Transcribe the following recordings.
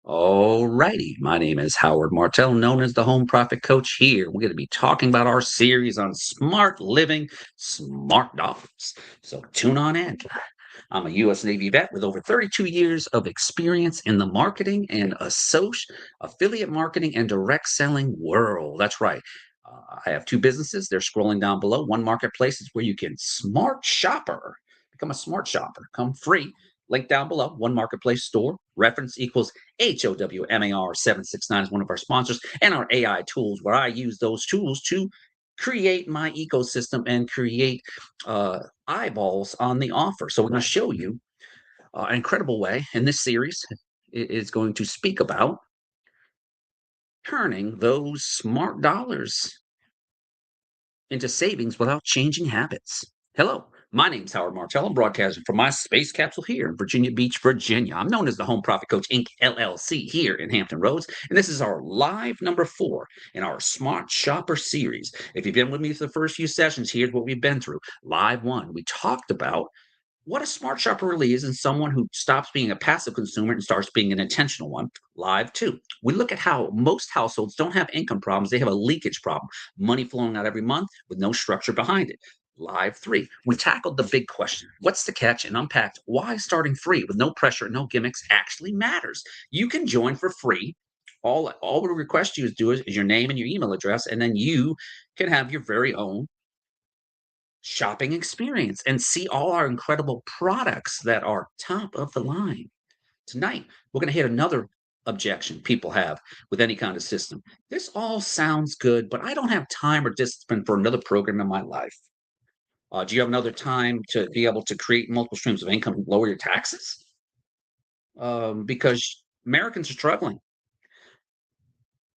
Alrighty, my name is Howard Martell, known as the Home Profit Coach. Here, we're going to be talking about our series on smart living, smart dollars. So tune on in. I'm a U.S. Navy vet with over 32 years of experience in the marketing and affiliate marketing and direct selling world. That's right. I have two businesses. They're scrolling down below. One marketplace is where you can smart shopper, become a smart shopper, come free. Link down below. One marketplace store. Reference equals HOWMAR 769 is one of our sponsors, and our AI tools, where I use those tools to create my ecosystem and create eyeballs on the offer. So we're going to show you an incredible way in this series. It is going to speak about turning those smart dollars into savings without changing habits. Hello, my name's Howard Martell. I'm broadcasting from my space capsule here in Virginia Beach, Virginia. I'm known as the Home Profit Coach Inc. LLC here in Hampton Roads, and this is our live number 4 in our Smart Shopper series. If you've been with me for the first few sessions, here's what we've been through. Live 1, we talked about what a smart shopper really is and someone who stops being a passive consumer and starts being an intentional one. Live 2, we look at how most households don't have income problems, they have a leakage problem, money flowing out every month with no structure behind it. Live 3, we tackled the big question: what's the catch? And unpacked why starting free with no pressure, no gimmicks actually matters. You can join for free. All we request you is is your name and your email address, and then you can have your very own shopping experience and see all our incredible products that are top of the line. Tonight, we're going to hit another objection people have with any kind of system. This all sounds good, but I don't have time or discipline for another program in my life. Do you have another time to be able to create multiple streams of income and lower your taxes? Because Americans are struggling.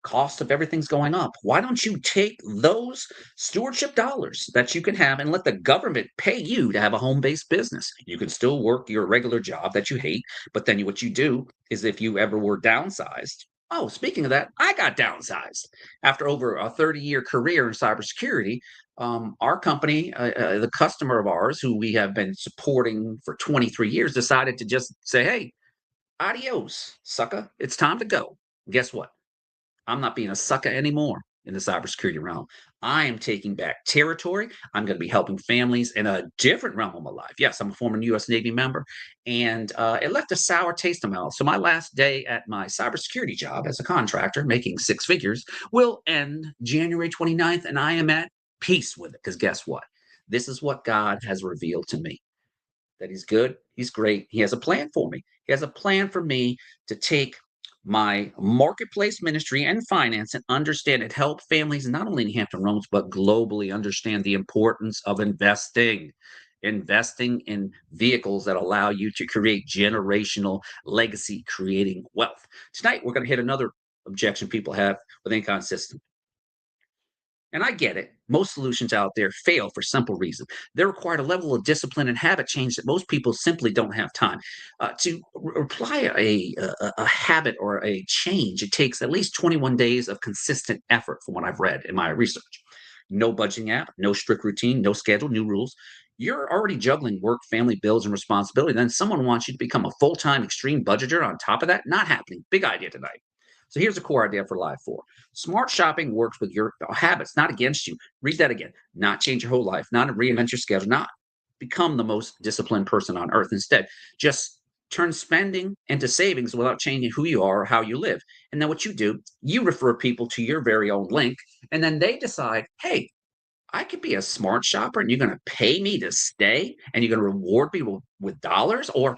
Cost of everything's going up. Why don't you take those stewardship dollars that you can have and let the government pay you to have a home-based business? You can still work your regular job that you hate, but then what you do is, if you ever were downsized. Oh, speaking of that, I got downsized after over a 30-year career in cybersecurity. Our company, the customer of ours who we have been supporting for 23 years, decided to just say, "Hey, adios, sucker. It's time to go." Guess what? I'm not being a sucker anymore in the cybersecurity realm. I am taking back territory. I'm going to be helping families in a different realm of my life. Yes, I'm a former U.S. Navy member, and it left a sour taste in my mouth. So my last day at my cybersecurity job as a contractor, making 6 figures, will end January 29th, and I am at peace with it. Because guess what? This is what God has revealed to me: that He's good, He's great, He has a plan for me. He has a plan for me to take my marketplace ministry and finance and understand it, help families not only in Hampton Roads but globally understand the importance of investing in vehicles that allow you to create generational legacy, creating wealth. Tonight we're going to hit another objection people have with any kind of system. And I get it. Most solutions out there fail for simple reason. They require a level of discipline and habit change that most people simply don't have time to apply a habit or a change. It takes at least 21 days of consistent effort, from what I've read in my research. No budgeting app, no strict routine, no schedule, new rules. You're already juggling work, family, bills, and responsibility. Then someone wants you to become a full-time extreme budgeter on top of that. Not happening. Big idea tonight. So here's a core idea for Live 4. Smart shopping works with your habits, not against you. Read that again. Not change your whole life, not reinvent your schedule, not become the most disciplined person on earth. Instead, just turn spending into savings without changing who you are or how you live. And then what you do, you refer people to your very own link, and then they decide, hey, I could be a smart shopper and you're going to pay me to stay and you're going to reward me with dollars, or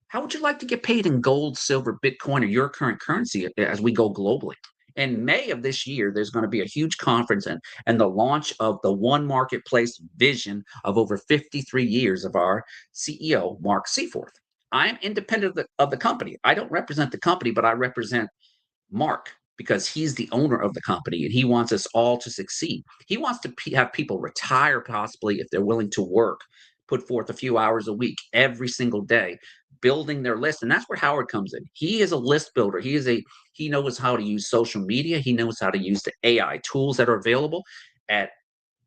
how would you like to get paid in gold, silver, Bitcoin, or your current currency as we go globally? In May of this year, there's going to be a huge conference and the launch of the One Marketplace vision of over 53 years of our CEO, Mark Seaforth. I'm independent of the company. I don't represent the company, but I represent Mark, because he's the owner of the company and he wants us all to succeed. He wants to have people retire, possibly, if they're willing to work, put forth a few hours a week, every single day, building their list. And that's where Howard comes in. He is a list builder. He knows how to use social media. He knows how to use the AI tools that are available at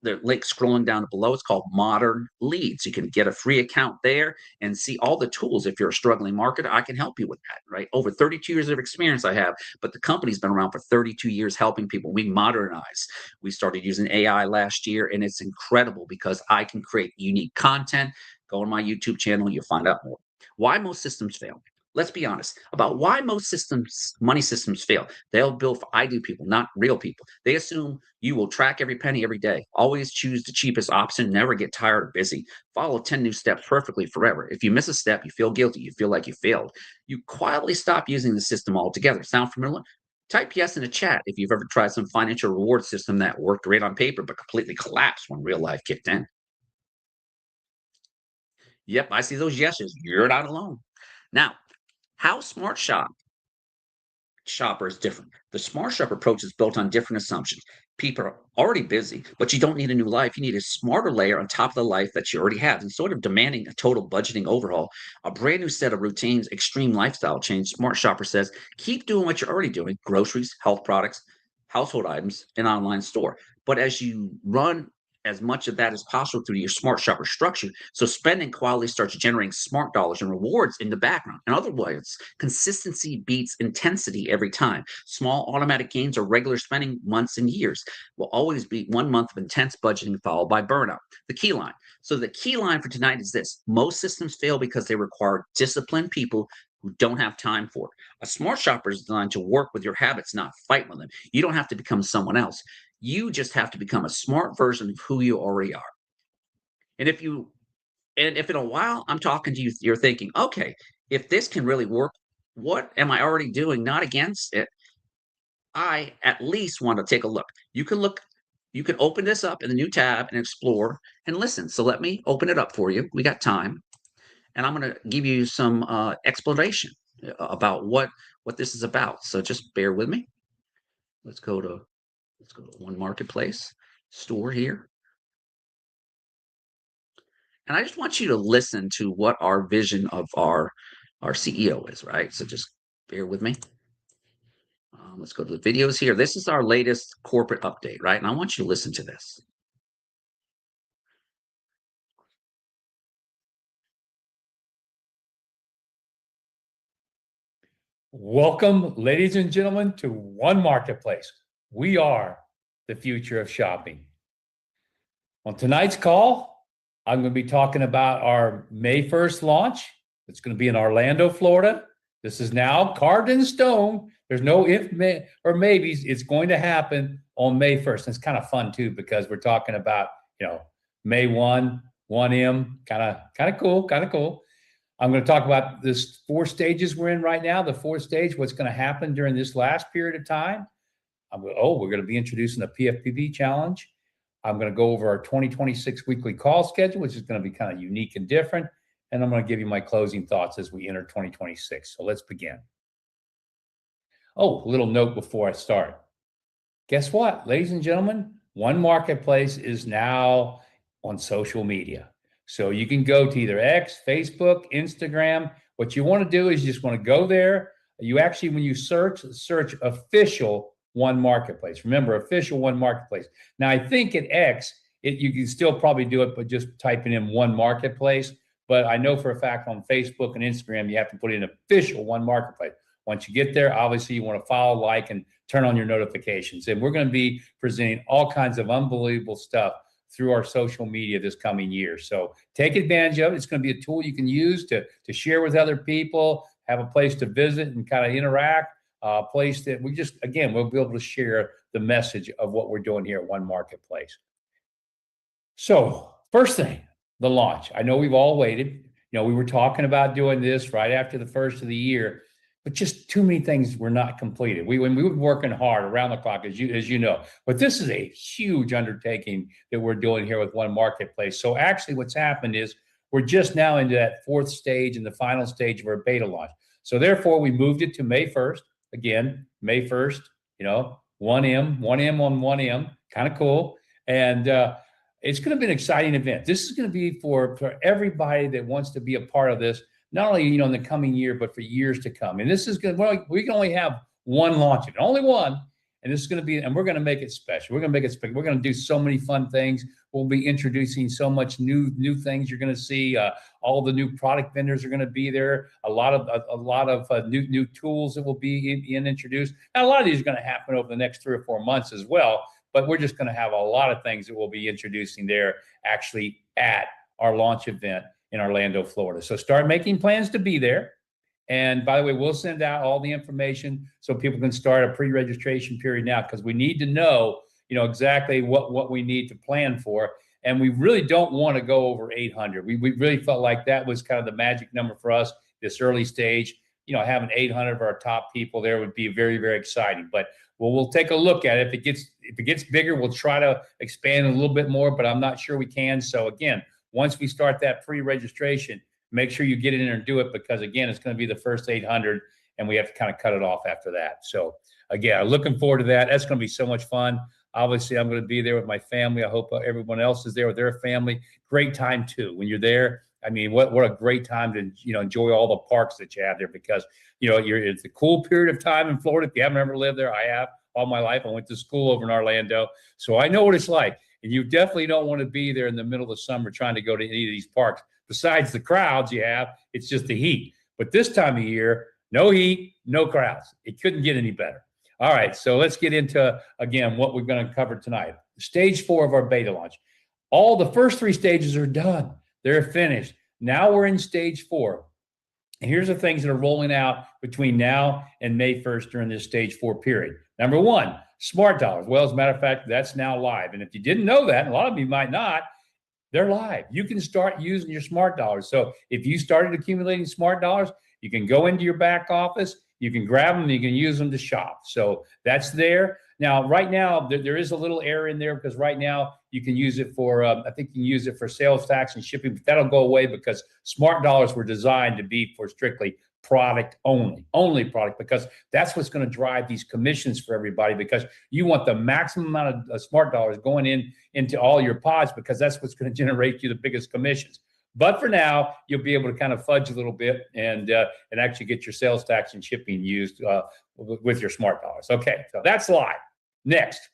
the link scrolling down below. It's called Modern Leads. You can get a free account there and see all the tools. If you're a struggling marketer, I can help you with that, right? Over 32 years of experience I have, but the company's been around for 32 years helping people. We modernize. We started using AI last year, and it's incredible because I can create unique content. Go on my YouTube channel, you'll find out more. Why most systems fail. Let's be honest about why most systems, money systems fail. They'll build for I do people, not real people. They assume you will track every penny every day, always choose the cheapest option, never get tired or busy, follow 10 new steps perfectly forever. If you miss a step, you feel guilty, you feel like you failed. You quietly stop using the system altogether. Sound familiar? Type yes in the chat if you've ever tried some financial reward system that worked great on paper but completely collapsed when real life kicked in. Yep, I see those yeses. You're not alone. Now, how smart shopper is different. The smart shopper approach is built on different assumptions. People are already busy, but you don't need a new life. You need a smarter layer on top of the life that you already have. And sort of demanding a total budgeting overhaul, a brand new set of routines, extreme lifestyle change. Smart shopper says, keep doing what you're already doing: groceries, health products, household items, and online store. But as you run as much of that as possible through your smart shopper structure, so spending quality starts generating smart dollars and rewards in the background. In other words, consistency beats intensity every time. Small automatic gains or regular spending months and years will always beat 1 month of intense budgeting followed by burnout. The key line. So the key line for tonight is this: most systems fail because they require disciplined people who don't have time for it. A smart shopper is designed to work with your habits, not fight with them. You don't have to become someone else. You just have to become a smart version of who you already are. And if in a while I'm talking to you, you're thinking, okay, if this can really work, what am I already doing? Not against it. I at least want to take a look. You can open this up in the new tab and explore and listen. So let me open it up for you. We got time. And I'm going to give you some explanation about what this is about. So just bear with me. Let's go to One Marketplace store here. And I just want you to listen to what our vision of our CEO is, right? So just bear with me. Let's go to the videos here. This is our latest corporate update, right? And I want you to listen to this. Welcome, ladies and gentlemen, to One Marketplace. We are the future of shopping. On tonight's call, I'm going to be talking about our May 1st launch. It's going to be in Orlando, Florida. This is now carved in stone. There's no if, may, or maybes. It's going to happen on May 1st. And it's kind of fun too, because we're talking about, May 1, 1M, kind of cool. I'm going to talk about this 4 stages we're in right now. The 4th stage, what's going to happen during this last period of time. We're going to be introducing a PFPV challenge. I'm going to go over our 2026 weekly call schedule, which is going to be kind of unique and different. And I'm going to give you my closing thoughts as we enter 2026. So let's begin. A little note before I start. Guess what, ladies and gentlemen? One Marketplace is now on social media. So you can go to either X, Facebook, Instagram. What you want to do is you just want to go there. You actually, when you search official One Marketplace. Remember, official One Marketplace. Now, I think at X, you can still probably do it, but just typing in One Marketplace. But I know for a fact on Facebook and Instagram, you have to put in official One Marketplace. Once you get there, obviously you want to follow, like, and turn on your notifications. And we're going to be presenting all kinds of unbelievable stuff through our social media this coming year. So take advantage of it. It's going to be a tool you can use to share with other people, have a place to visit and kind of interact, a place that we'll be able to share the message of what we're doing here at One Marketplace. So first thing, the launch. I know we've all waited. We were talking about doing this right after the first of the year, but just too many things were not completed. We were working hard around the clock, as you know. But this is a huge undertaking that we're doing here with One Marketplace. So actually what's happened is we're just now into that 4th stage and the final stage of our beta launch. So therefore, we moved it to May 1st. Again, May 1st, 1M on 1M, kind of cool. And it's going to be an exciting event. This is going to be for everybody that wants to be a part of this, not only, in the coming year, but for years to come. And this is going to, we can only have one launch, only one. And this is going to be, and we're going to make it special. We're going to make it special. We're going to do so many fun things. We'll be introducing so much new things. You're going to see all the new product vendors are going to be there. A lot of new tools that will be introduced. And a lot of these are going to happen over the next 3 or 4 months as well. But we're just going to have a lot of things that we'll be introducing there actually at our launch event in Orlando, Florida. So start making plans to be there. And by the way, we'll send out all the information so people can start a pre-registration period now, because we need to know, exactly what we need to plan for. And we really don't want to go over 800. We really felt like that was kind of the magic number for us this early stage. Having 800 of our top people there would be very, very exciting. But we'll take a look at it. If it gets bigger, we'll try to expand a little bit more, but I'm not sure we can. So again, once we start that pre-registration, make sure you get in there and do it, because again, it's going to be the first 800 and we have to kind of cut it off after that. So again, looking forward to that. That's going to be so much fun. Obviously, I'm going to be there with my family. I hope everyone else is there with their family. Great time too. When you're there, I mean, what a great time to, enjoy all the parks that you have there, because, it's a cool period of time in Florida. If you haven't ever lived there, I have all my life. I went to school over in Orlando, so I know what it's like. And you definitely don't want to be there in the middle of the summer trying to go to any of these parks. Besides the crowds you have, it's just the heat. But this time of year, no heat, no crowds. It couldn't get any better. All right, so let's get into, again, what we're going to cover tonight. Stage 4 of our beta launch. All the first 3 stages are done. They're finished. Now we're in stage 4. And here's the things that are rolling out between now and May 1st during this stage 4 period. Number 1, smart dollars. Well, as a matter of fact, that's now live. And if you didn't know that, and a lot of you might not, they're live. You can start using your smart dollars. So if you started accumulating smart dollars, you can go into your back office, you can grab them, and you can use them to shop. So that's there. Now, right now, there is a little error in there, because right now you can use it for, I think you can use it for sales tax and shipping, but that'll go away, because smart dollars were designed to be for strictly product only product, because that's what's going to drive these commissions for everybody, because you want the maximum amount of smart dollars going into all your pods, because that's what's going to generate you the biggest commissions. But for now, you'll be able to kind of fudge a little bit and actually get your sales tax and shipping used with your smart dollars. Okay, so that's live. Next,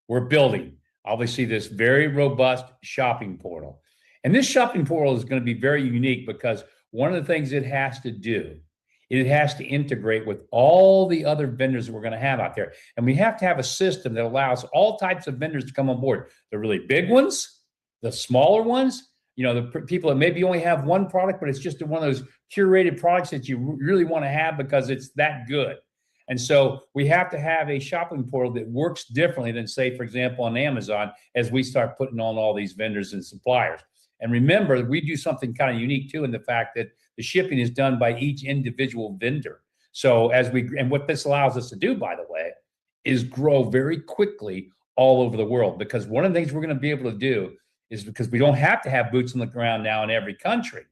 we're building, obviously, this very robust shopping portal. And this shopping portal is going to be very unique, because one of the things it has to do, it has to integrate with all the other vendors that we're going to have out there. And we have to have a system that allows all types of vendors to come on board. The really big ones, the smaller ones, the people that maybe only have one product, but it's just one of those curated products that you really want to have because it's that good. And so we have to have a shopping portal that works differently than, say, for example, on Amazon, as we start putting on all these vendors and suppliers. And remember, we do something kind of unique too, in the fact that the shipping is done by each individual vendor. So and what this allows us to do, by the way, is grow very quickly all over the world. Because one of the things we're going to be able to do is, because we don't have to have boots on the ground now in every country,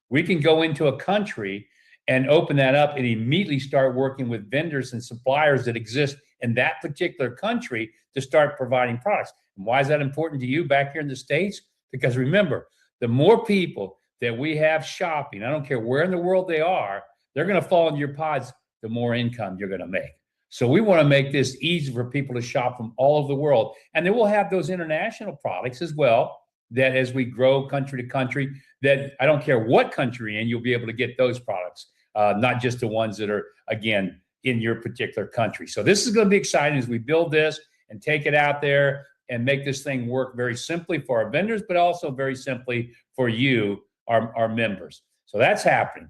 we can go into a country and open that up and immediately start working with vendors and suppliers that exist in that particular country to start providing products. And why is that important to you back here in the States? Because remember, the more people that we have shopping, I don't care where in the world they are, they're going to fall into your pods, the more income you're going to make. So we want to make this easy for people to shop from all over the world. And then we'll have those international products as well, that as we grow country to country, that I don't care what country you're in, you'll be able to get those products, not just the ones that are, again, in your particular country. So this is going to be exciting as we build this and take it out there and make this thing work very simply for our vendors, but also very simply for you, our members. So that's happening.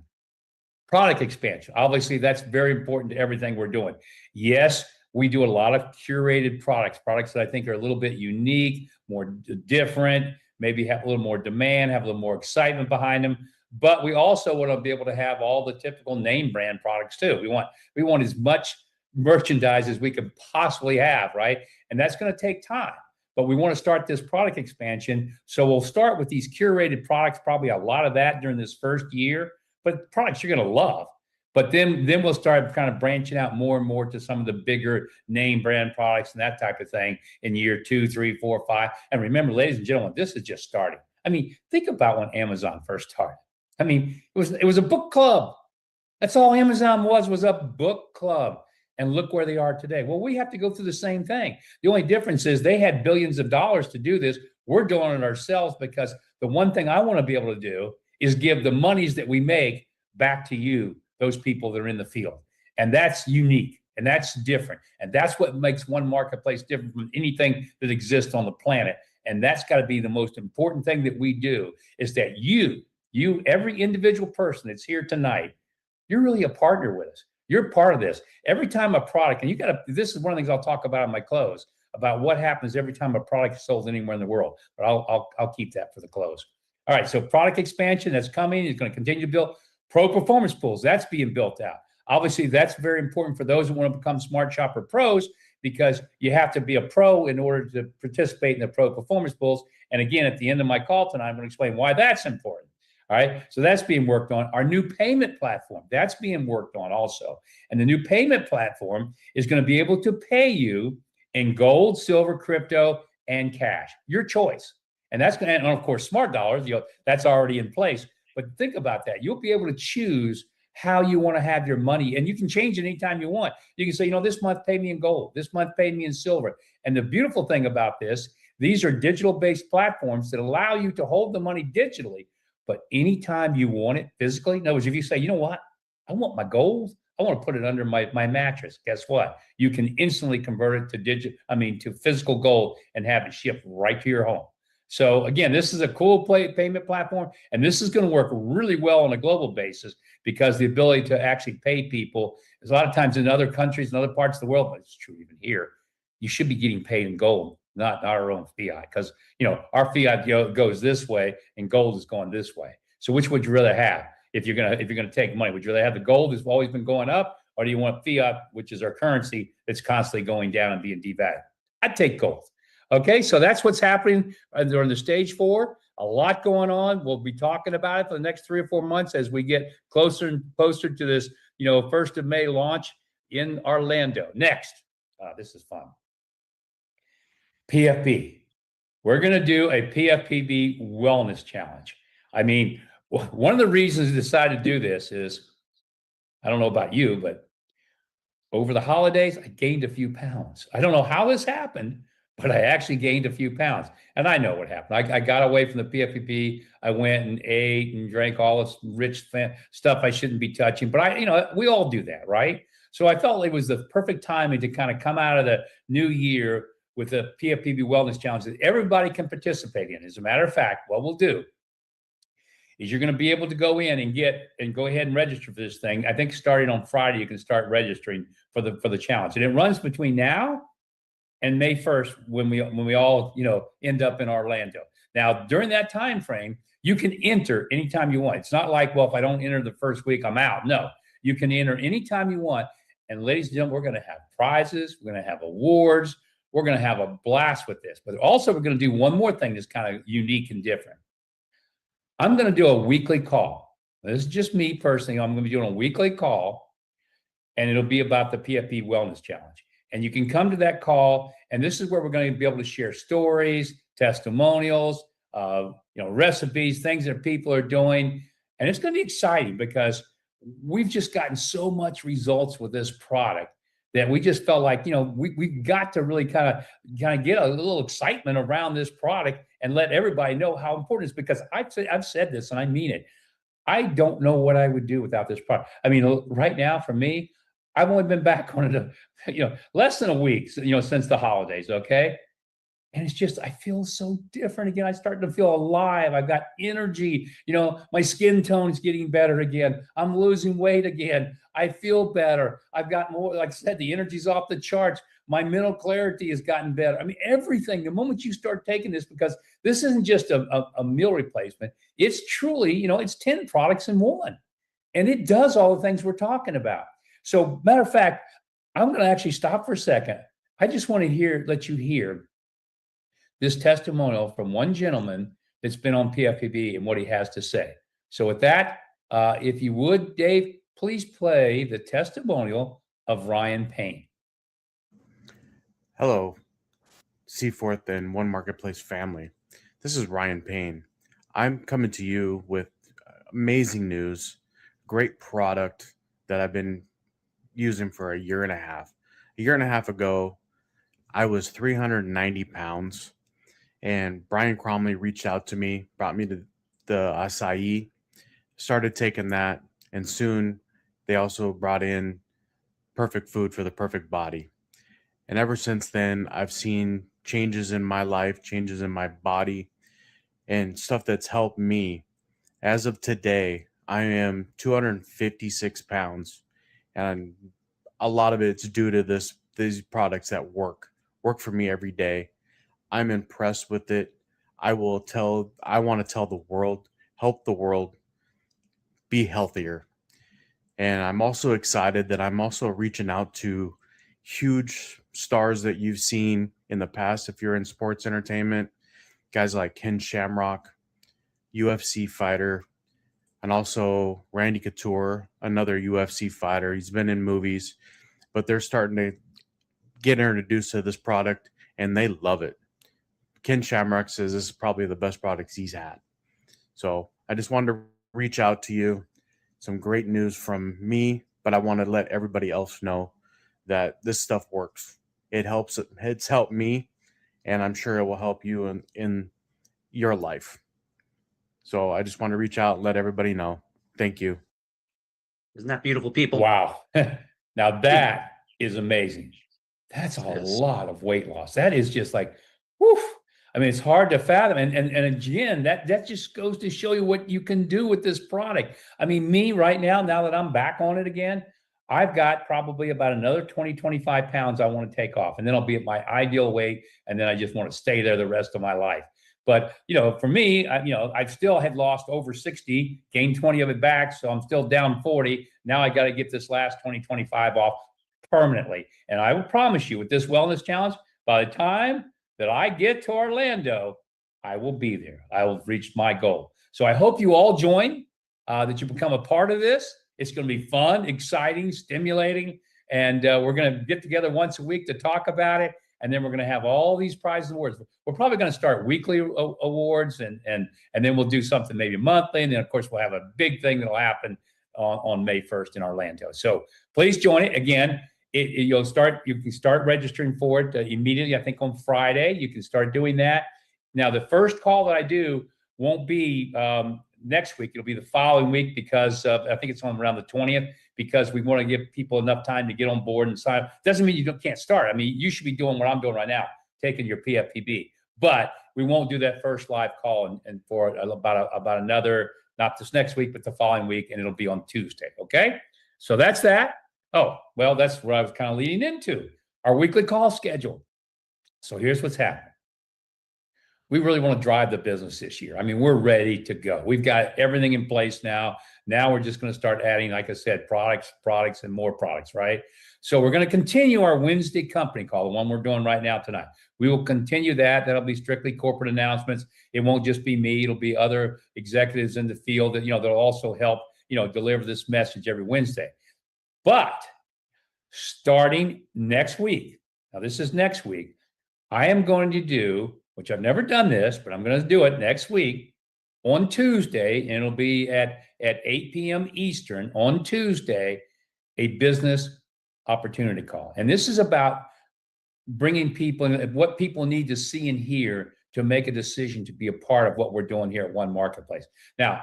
Product expansion. Obviously, that's very important to everything we're doing. Yes, we do a lot of curated products that I think are a little bit unique, more different, maybe have a little more demand, have a little more excitement behind them. But we also want to be able to have all the typical name brand products too. We want as much merchandise as we could possibly have, right? And that's going to take time. But we want to start this product expansion. So we'll start with these curated products, probably a lot of that during this first year, but products you're going to love. But then we'll start kind of branching out more and more to some of the bigger name brand products and that type of thing in year 2, 3, 4, 5. And remember, ladies and gentlemen, this is just starting. I mean, think about when Amazon first started. I mean, it was a book club. That's all Amazon was a book club. and look where they are today. Well, we have to go through the same thing. The only difference is they had billions of dollars to do this. We're doing it ourselves because the one thing I want to be able to do is give the monies that we make back to you, those people that are in the field. And that's unique and that's different. And that's what makes one marketplace different from anything that exists on the planet. And that's got to be the most important thing that we do is that you, every individual person that's here tonight, you're really a partner with us. You're part of this. Every time a product, and this is one of the things I'll talk about in my close, about what happens every time a product is sold anywhere in the world. But I'll keep that for the close. All right, so product expansion that's coming is going to continue to build. Pro performance pools, that's being built out. Obviously, that's very important for those who want to become Smart Shopper pros because you have to be a pro in order to participate in the pro performance pools. And again, at the end of my call tonight, I'm going to explain why that's important. All right, so that's being worked on. Our new payment platform, that's being worked on also. And the new payment platform is going to be able to pay you in gold, silver, crypto, and cash, your choice. And that's going to, and of course, smart dollars, that's already in place. But think about that. You'll be able to choose how you want to have your money. And you can change it anytime you want. You can say, this month pay me in gold. This month pay me in silver. And the beautiful thing about this, these are digital-based platforms that allow you to hold the money digitally, but anytime you want it physically. In other words, if you say, you know what, I want my gold. I want to put it under my mattress. Guess what? You can instantly convert it to physical gold and have it shipped right to your home. So again, this is a cool payment platform, and this is going to work really well on a global basis because the ability to actually pay people is a lot of times in other countries and other parts of the world, but it's true even here, you should be getting paid in gold, not our own fiat, because our fiat goes this way and gold is going this way. So which would you rather have if you're gonna take money? Would you rather have the gold that's always been going up, or do you want fiat, which is our currency, that's constantly going down and being devalued? I'd take gold. Okay, so that's what's happening during the stage 4. A lot going on. We'll be talking about it for the next 3 or 4 months as we get closer and closer to this, 1st of May launch in Orlando. Next, this is fun. PFP. We're going to do a PFPB wellness challenge. I mean, one of the reasons I decided to do this is, I don't know about you, but over the holidays, I gained a few pounds. I don't know how this happened, but I actually gained a few pounds. And I know what happened. I got away from the PFPB. I went and ate and drank all this rich stuff I shouldn't be touching. But we all do that, right? So I felt it was the perfect timing to kind of come out of the new year with a PFPB wellness challenge that everybody can participate in. As a matter of fact, what we'll do is you're going to be able to go in and go ahead and register for this thing. I think starting on Friday, you can start registering for the challenge. And it runs between now and May 1st when we all end up in Orlando. Now, during that time frame, you can enter anytime you want. It's not like, well, if I don't enter the first week, I'm out. No, you can enter anytime you want. And ladies and gentlemen, we're going to have prizes. We're going to have awards. We're going to have a blast with this. But also, we're going to do one more thing that's kind of unique and different. I'm going to do a weekly call. This is just me personally. I'm going to be doing a weekly call, and it'll be about the PFP Wellness Challenge. And you can come to that call, and this is where we're going to be able to share stories, testimonials, recipes, things that people are doing. And it's going to be exciting because we've just gotten so much results with this product that we just felt like, we've got to really kind of get a little excitement around this product and let everybody know how important it is, because I've said this and I mean it. I don't know what I would do without this product. I mean, right now for me, I've only been back on it, less than a week, since the holidays. Okay. And it's just, I feel so different again. I start to feel alive. I've got energy. My skin tone's getting better again. I'm losing weight again. I feel better. I've got more, like I said, the energy's off the charts. My mental clarity has gotten better. I mean, everything, the moment you start taking this, because this isn't just a meal replacement. It's truly, it's 10 products in one. And it does all the things we're talking about. So matter of fact, I'm going to actually stop for a second. I just want to let you hear this testimonial from one gentleman that's been on PFPB and what he has to say. So with that, if you would, Dave, please play the testimonial of Ryan Payne. Hello, Seaforth and One Marketplace family. This is Ryan Payne. I'm coming to you with amazing news, great product that I've been using for a year and a half. A year and a half ago, I was 390 pounds, and Brian Cromley reached out to me, brought me to the acai, started taking that, and soon they also brought in perfect food for the perfect body. And ever since then, I've seen changes in my life, changes in my body, and stuff that's helped me. As of today, I am 256 pounds, and a lot of it's due to these products that work for me every day. I'm impressed with it. I want to tell the world, help the world be healthier. And I'm also excited that I'm also reaching out to huge stars that you've seen in the past. If you're in sports entertainment, guys like Ken Shamrock, UFC fighter, and also Randy Couture, another UFC fighter. He's been in movies, but they're starting to get introduced to this product and they love it. Ken Shamrock says this is probably the best products he's had. So I just wanted to reach out to you. Some great news from me, but I want to let everybody else know that this stuff works. It's helped me, and I'm sure it will help you in your life. So I just want to reach out and let everybody know. Thank you. Isn't that beautiful, people? Wow. Now that is amazing. That's a lot of weight loss. That is just like, woof. I mean, it's hard to fathom. And again, that just goes to show you what you can do with this product. I mean, me right now that I'm back on it again, I've got probably about another 20, 25 pounds I want to take off. And then I'll be at my ideal weight. And then I just want to stay there the rest of my life. But, for me, I still had lost over 60, gained 20 of it back. So I'm still down 40. Now I got to get this last 20, 25 off permanently. And I will promise you with this wellness challenge, by the time that I get to Orlando, I will be there. I will reach my goal. So I hope you all join, that you become a part of this. It's going to be fun, exciting, stimulating. And we're going to get together once a week to talk about it. And then we're going to have all these prizes and awards. We're probably going to start weekly awards, and then we'll do something maybe monthly. And then, of course, we'll have a big thing that'll happen on May 1st in Orlando. So please join it. Again, you can start registering for it immediately. I think on Friday, you can start doing that. Now, the first call that I do won't be next week. It'll be the following week because I think it's on around the 20th, because we want to give people enough time to get on board and sign up. Doesn't mean you can't start. I mean, you should be doing what I'm doing right now, taking your PFPB. But we won't do that first live call and for about another, not this next week, but the following week, and it'll be on Tuesday. Okay? So that's that. Oh, well, that's where I was kind of leading into our weekly call schedule. So here's what's happening. We really want to drive the business this year. I mean, we're ready to go. We've got everything in place now. Now we're just going to start adding, like I said, products, and more products, right? So we're going to continue our Wednesday company call, the one we're doing right now tonight. We will continue that. That'll be strictly corporate announcements. It won't just be me. It'll be other executives in the field that, that'll also help, deliver this message every Wednesday. But starting next week, now this is next week, I am going to do, which I've never done this, but I'm going to do it next week on Tuesday, and it'll be at 8 p.m. Eastern on Tuesday, a business opportunity call. And this is about bringing people in, what people need to see and hear to make a decision to be a part of what we're doing here at One Marketplace. Now,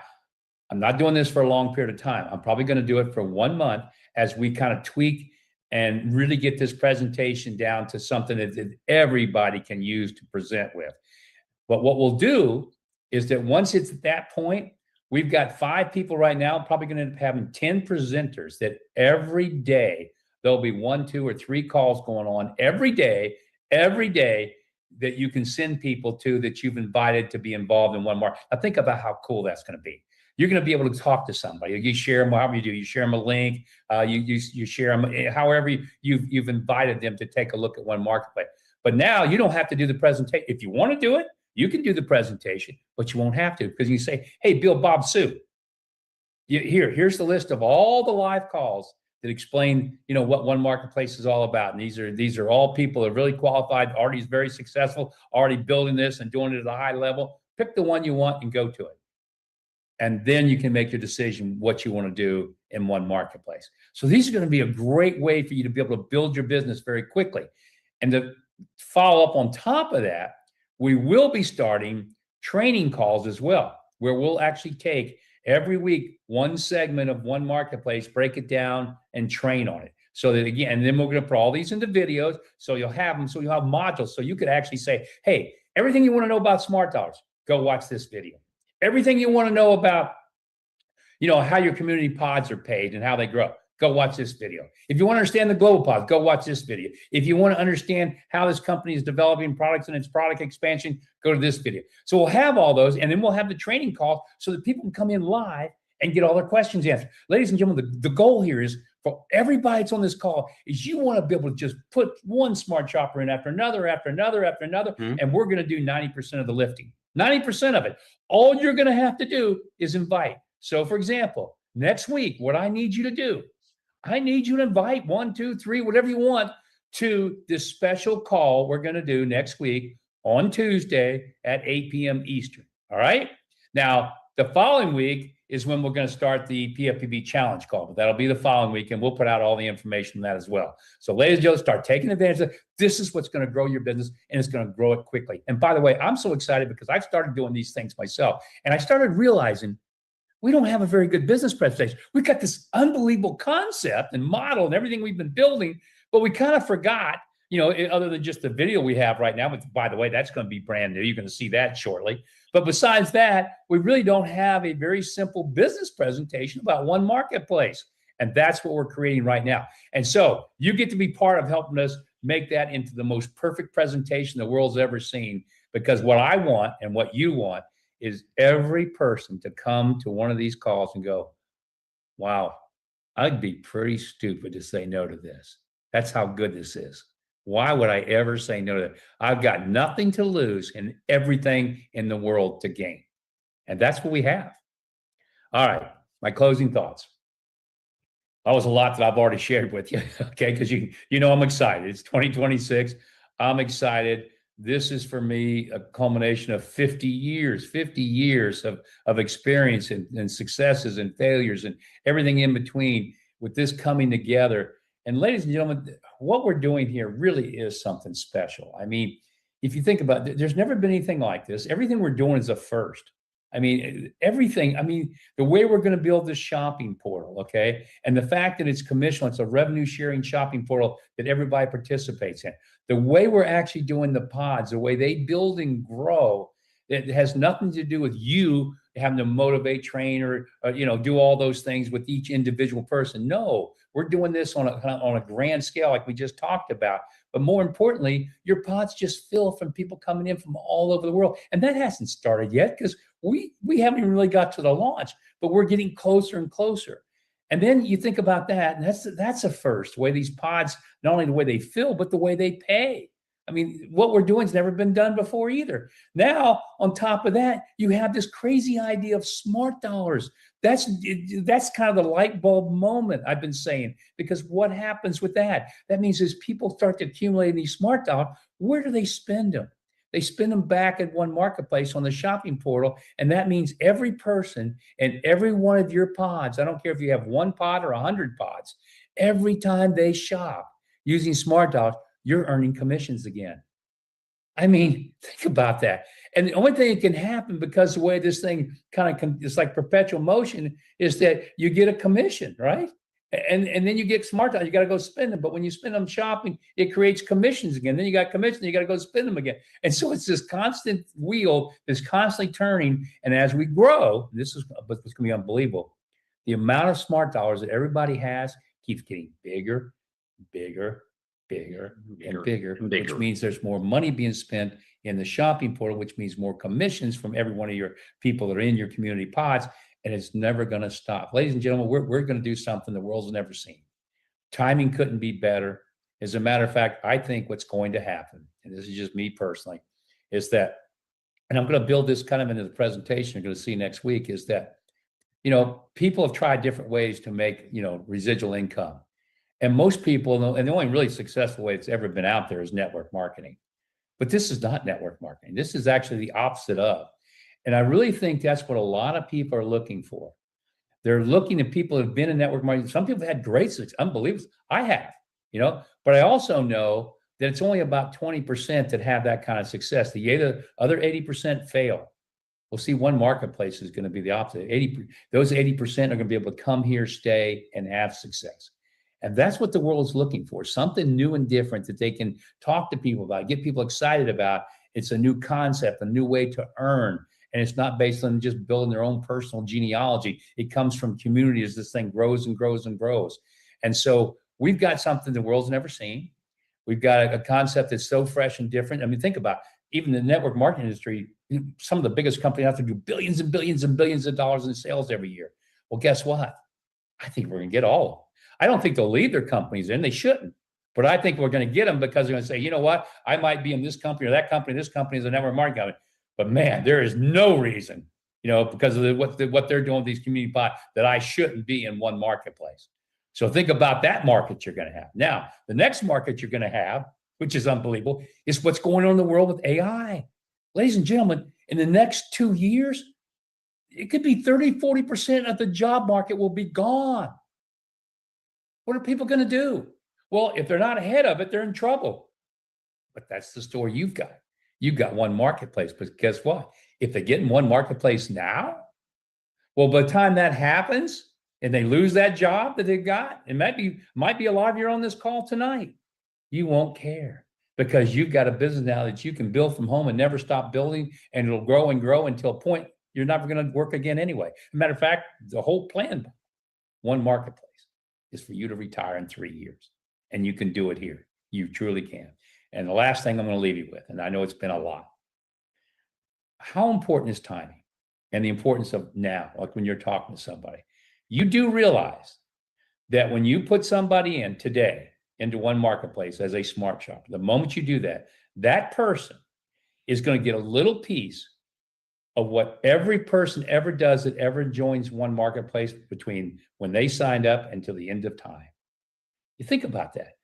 I'm not doing this for a long period of time. I'm probably going to do it for 1 month as we kind of tweak and really get this presentation down to something that everybody can use to present with. But what we'll do is that once it's at that point, we've got 5 people right now, probably going to end up having 10 presenters that every day, there'll be 1, 2, or 3 calls going on every day that you can send people to that you've invited to be involved in One Mark. Now think about how cool that's going to be. You're going to be able to talk to somebody. You share them, however you do. You share them a link. You share them, however you've invited them to take a look at One Marketplace. But now you don't have to do the presentation. If you want to do it, you can do the presentation, but you won't have to, because you say, "Hey, Bill, Bob, Sue, here's the list of all the live calls that explain, what One Marketplace is all about." And these are all people that are really qualified, already very successful, already building this and doing it at a high level. Pick the one you want and go to it. And then you can make your decision what you want to do in one marketplace. So these are going to be a great way for you to be able to build your business very quickly. And to follow up on top of that, we will be starting training calls as well, where we'll actually take every week one segment of one marketplace, break it down, and train on it. So that again, and then we're going to put all these into videos. So you'll have them. So you'll have modules. So you could actually say, hey, everything you want to know about smart dollars, go watch this video. Everything you want to know about, how your community pods are paid and how they grow, go watch this video. If you want to understand the global pods, go watch this video. If you want to understand how this company is developing products and its product expansion, go to this video. So we'll have all those, and then we'll have the training call so that people can come in live and get all their questions answered. Ladies and gentlemen, the goal here is for everybody that's on this call is you want to be able to just put one smart shopper in after another, and we're going to do 90% of the lifting. 90% of it. All you're going to have to do is invite. So for example, next week, what I need you to do, I need you to invite 1, 2, 3, whatever you want to this special call we're going to do next week on Tuesday at 8 p.m. Eastern. All right. Now, the following week is when we're going to start the PFPB challenge call, but that'll be the following week, and we'll put out all the information on that as well. So ladies and gentlemen, start taking advantage of it. This is what's going to grow your business, and it's going to grow it quickly. And by the way, I'm so excited because I've started doing these things myself, and I started realizing we don't have a very good business presentation. We've got this unbelievable concept and model and everything we've been building, but we kind of forgot, other than just the video we have right now, but by the way, that's going to be brand new. You're going to see that shortly. But besides that, we really don't have a very simple business presentation about one marketplace. And that's what we're creating right now. And so you get to be part of helping us make that into the most perfect presentation the world's ever seen. Because what I want and what you want is every person to come to one of these calls and go, wow, I'd be pretty stupid to say no to this. That's how good this is. Why would I ever say no to that? I've got nothing to lose and everything in the world to gain. And that's what we have. All right, my closing thoughts. That was a lot that I've already shared with you, okay? Because I'm excited. It's 2026. I'm excited. This is for me a culmination of 50 years of experience and successes and failures and everything in between with this coming together. And ladies and gentlemen, what we're doing here really is something special. I mean, if you think about it, there's never been anything like this. Everything we're doing is a first. I mean, the way we're going to build this shopping portal, okay? And the fact that it's commissional, it's a revenue sharing shopping portal that everybody participates in. The way we're actually doing the pods, the way they build and grow, it has nothing to do with you having to motivate, train, or do all those things with each individual person. No, we're doing this on a grand scale, like we just talked about. But more importantly, your pods just fill from people coming in from all over the world, and that hasn't started yet because we haven't even really got to the launch. But we're getting closer and closer. And then you think about that, and that's a first. The way these pods, not only the way they fill, but the way they pay. I mean, what we're doing has never been done before either. Now, on top of that, you have this crazy idea of smart dollars. That's kind of the light bulb moment I've been saying, because what happens with that? That means as people start to accumulate these smart dollars, where do they spend them? They spend them back at one marketplace on the shopping portal. And that means every person and every one of your pods, I don't care if you have one pod or 100 pods, every time they shop using smart dollars, you're earning commissions again. I mean, think about that. And the only thing that can happen, because the way this thing it's like perpetual motion, is that you get a commission, right? And then you get smart dollars, you got to go spend them. But when you spend them shopping, it creates commissions again. Then you got commissions, you got to go spend them again. And so it's this constant wheel that's constantly turning. And as we grow, this is going to be unbelievable. The amount of smart dollars that everybody has keeps getting bigger, and bigger, which means there's more money being spent in the shopping portal, which means more commissions from every one of your people that are in your community pods, and it's never going to stop. Ladies and gentlemen, we're going to do something the world's never seen. Timing couldn't be better. As a matter of fact, I think what's going to happen, and this is just me personally, is that, and I'm going to build this kind of into the presentation you're going to see next week, is that, people have tried different ways to make, residual income. And most people, and the only really successful way it's ever been out there is network marketing. But this is not network marketing. This is actually the opposite of. And I really think that's what a lot of people are looking for. They're looking at people who've been in network marketing. Some people have had great success, unbelievable. I have, but I also know that it's only about 20% that have that kind of success. The other 80% fail. We'll see one marketplace is going to be the opposite. Those 80% are going to be able to come here, stay, and have success. And that's what the world is looking for, something new and different that they can talk to people about, get people excited about. It's a new concept, a new way to earn. And it's not based on just building their own personal genealogy. It comes from community as this thing grows and grows and grows. And so we've got something the world's never seen. We've got a concept that's so fresh and different. I mean, think about it. Even the network marketing industry, some of the biggest companies have to do billions and billions and billions of dollars in sales every year. Well, guess what? I think we're going to get all of them. I don't think they'll leave their companies in. They shouldn't. But I think we're going to get them because they're going to say, you know what? I might be in this company or that company. This company is a network marketing company. But man, there is no reason, because of what they're doing with these community pods, that I shouldn't be in one marketplace. So think about that market you're going to have. Now, the next market you're going to have, which is unbelievable, is what's going on in the world with AI. Ladies and gentlemen, in the next 2 years, it could be 30, 40% of the job market will be gone. What are people going to do? Well, if they're not ahead of it, they're in trouble. But that's the story you've got. You've got one marketplace, but guess what? If they get in one marketplace now, well, by the time that happens and they lose that job that they've got, it might be a lot of you on this call tonight. You won't care because you've got a business now that you can build from home and never stop building, and it'll grow and grow until a point you're never going to work again anyway. As a matter of fact, the whole plan, one marketplace, is for you to retire in 3 years, and you can do it here. You truly can. And the last thing I'm going to leave you with, and I know it's been a lot, how important is timing and the importance of now, like when you're talking to somebody? You do realize that when you put somebody in today into one marketplace as a smart shopper, the moment you do that, that person is going to get a little piece of what every person ever does that ever joins one marketplace between when they signed up until the end of time. You think about that.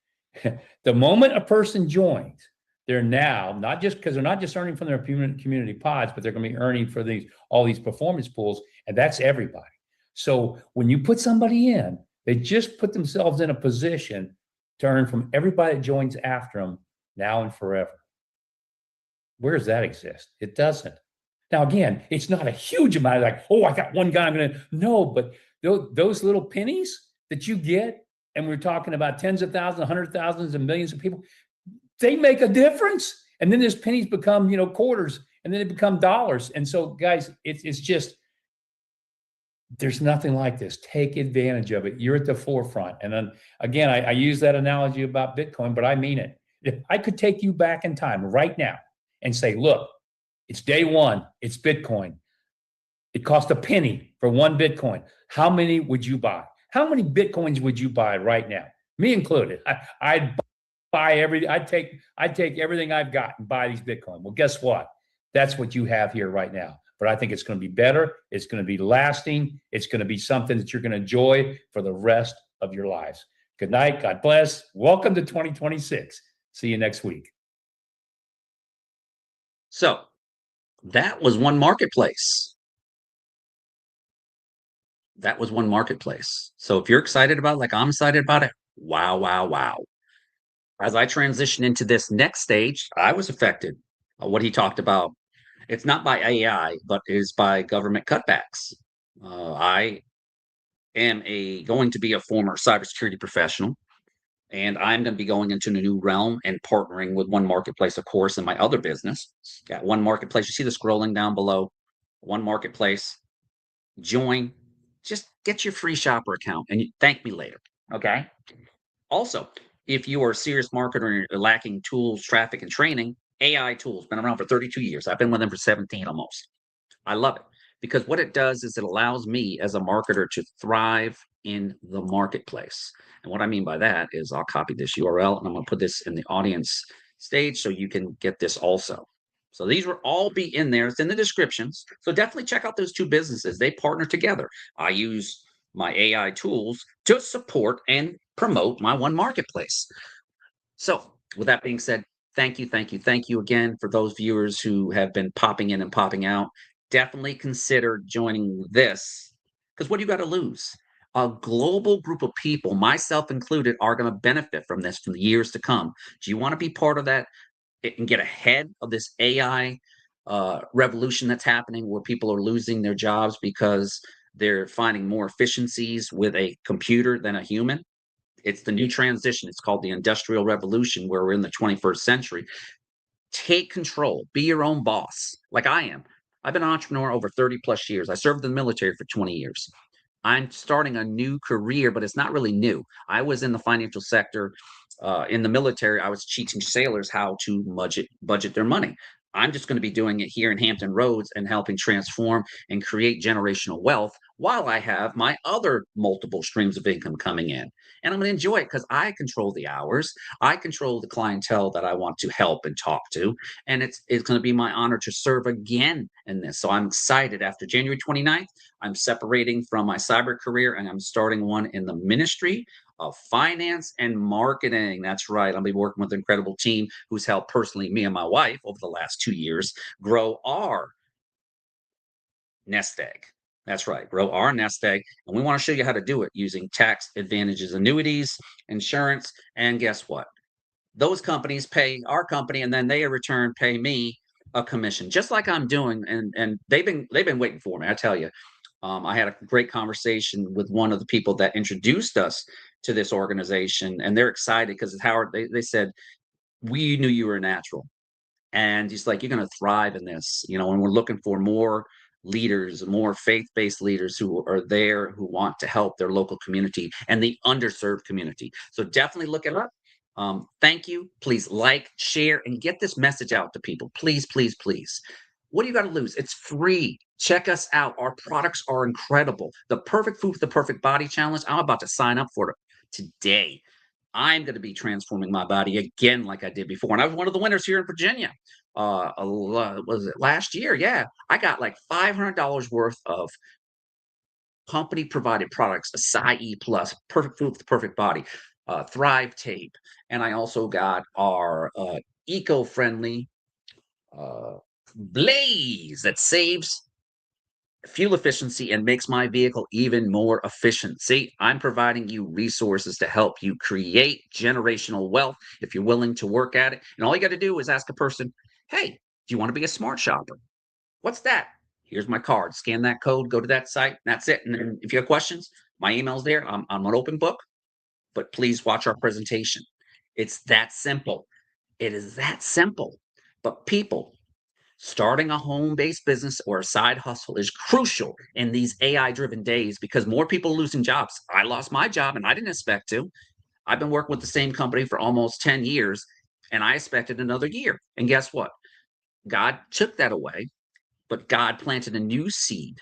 The moment a person joins, they're now not just because they're not just earning from their community pods, but they're going to be earning for all these performance pools, and that's everybody. So when you put somebody in, they just put themselves in a position to earn from everybody that joins after them now and forever. Where does that exist? It doesn't. Now, again, it's not a huge amount, like, oh, I got one guy, I'm going to, no, but those little pennies that you get, and we're talking about tens of thousands, hundreds of thousands, and millions of people, they make a difference. And then those pennies become, quarters, and then they become dollars. And so, guys, it's just, there's nothing like this. Take advantage of it. You're at the forefront. And then, again, I use that analogy about Bitcoin, but I mean it. If I could take you back in time right now and say, look, it's day one, it's Bitcoin. It cost a penny for one Bitcoin. How many would you buy? How many Bitcoins would you buy right now? Me included. I'd take everything I've got and buy these Bitcoin. Well, guess what? That's what you have here right now. But I think it's going to be better. It's going to be lasting. It's going to be something that you're going to enjoy for the rest of your lives. Good night. God bless. Welcome to 2026. See you next week. So that was one marketplace. That was one marketplace. So if you're excited about it, like I'm excited about it, wow, wow, wow. As I transition into this next stage, I was affected. What he talked about, it's not by AI, but is by government cutbacks. I am going to be a former cybersecurity professional, and I'm going to be going into a new realm and partnering with one marketplace, of course, in my other business. Got one marketplace. You see the scrolling down below, one marketplace. Join. Just get your free shopper account and you thank me later. Okay. Also, if you are a serious marketer and lacking tools, traffic, and training, AI tools been around for 32 years. I've been with them for 17 almost. I love it because what it does is it allows me as a marketer to thrive in the marketplace. And what I mean by that is I'll copy this URL and I'm going to put this in the audience stage so you can get this also. So these will all be in there. It's in the descriptions. So definitely check out those two businesses. They partner together. I use my AI tools to support and promote my one marketplace. So with that being said, thank you again for those viewers who have been popping in and popping out. definitely consider joining this, because what do you got to lose? A global group of people, myself included, are going to benefit from this for the years to come. Do you want to be part of that and get ahead of this AI revolution that's happening, where people are losing their jobs because they're finding more efficiencies with a computer than a human? It's the new transition. It's called the Industrial Revolution, where we're in the 21st century. Take control, be your own boss, like I am. I've been an entrepreneur over 30 plus years. I served in the military for 20 years. I'm starting a new career, but it's not really new. I was in the financial sector. In the military, I was teaching sailors how to budget their money. I'm just going to be doing it here in Hampton Roads and helping transform and create generational wealth while I have my other multiple streams of income coming in. And I'm going to enjoy it because I control the hours. I control the clientele that I want to help and talk to. And it's going to be my honor to serve again in this. So I'm excited. After January 29th, I'm separating from my cyber career and I'm starting one in the ministry of finance and marketing. That's right. I'll be working with an incredible team who's helped personally me and my wife over the last 2 years grow our nest egg. That's right, grow our nest egg. And we want to show you how to do it using tax advantages, annuities, insurance. And guess what? Those companies pay our company, and then they in return pay me a commission, just like I'm doing. And they've been waiting for me. I tell you, I had a great conversation with one of the people that introduced us to this organization, and they're excited because Howard. They said, we knew you were a natural, and he's like, you're going to thrive in this, and we're looking for more leaders, more faith-based leaders who are there, who want to help their local community and the underserved community. So definitely look it up. Thank you. Please like, share, and get this message out to people. Please, please, please. What do you got to lose? It's free. Check us out. Our products are incredible. The Perfect Food for the Perfect Body Challenge, I'm about to sign up for it today. I'm going to be transforming my body again like I did before. And I was one of the winners here in Virginia. Was it last year? Yeah. I got like $500 worth of company provided products, Acai Plus, Perfect Food for the Perfect Body, Thrive Tape. And I also got our eco-friendly Blaze that saves fuel efficiency and makes my vehicle even more efficient. See, I'm providing you resources to help you create generational wealth if you're willing to work at it. And all you got to do is ask a person, hey, do you want to be a smart shopper? What's that? Here's my card. Scan that code, go to that site. That's it. And then if you have questions, my email's there. I'm an open book, but please watch our presentation. It's that simple. It is that simple. But people, starting a home-based business or a side hustle is crucial in these AI-driven days because more people are losing jobs. I lost my job and I didn't expect to. I've been working with the same company for almost 10 years and I expected another year. And guess what? God took that away, but God planted a new seed.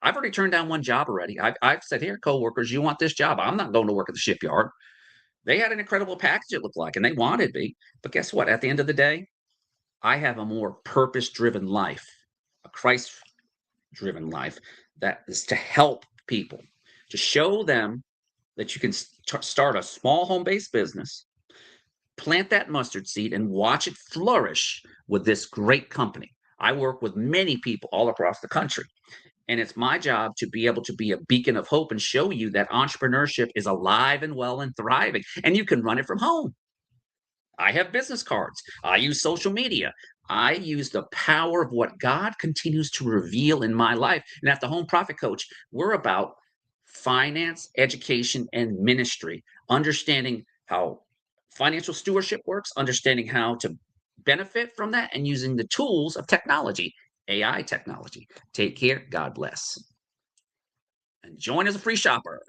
I've already turned down one job already. I've said, here, coworkers, you want this job? I'm not going to work at the shipyard. They had an incredible package, it looked like, and they wanted me. But guess what? At the end of the day, I have a more purpose-driven life, a Christ-driven life that is to help people, to show them that you can start a small home-based business, plant that mustard seed, and watch it flourish with this great company. I work with many people all across the country, and it's my job to be able to be a beacon of hope and show you that entrepreneurship is alive and well and thriving, and you can run it from home. I have business cards. I use social media. I use the power of what God continues to reveal in my life. And at the Home Profit Coach, we're about finance, education, and ministry, understanding how financial stewardship works, understanding how to benefit from that, and using the tools of technology, AI technology. Take care. God bless. And join as a free shopper.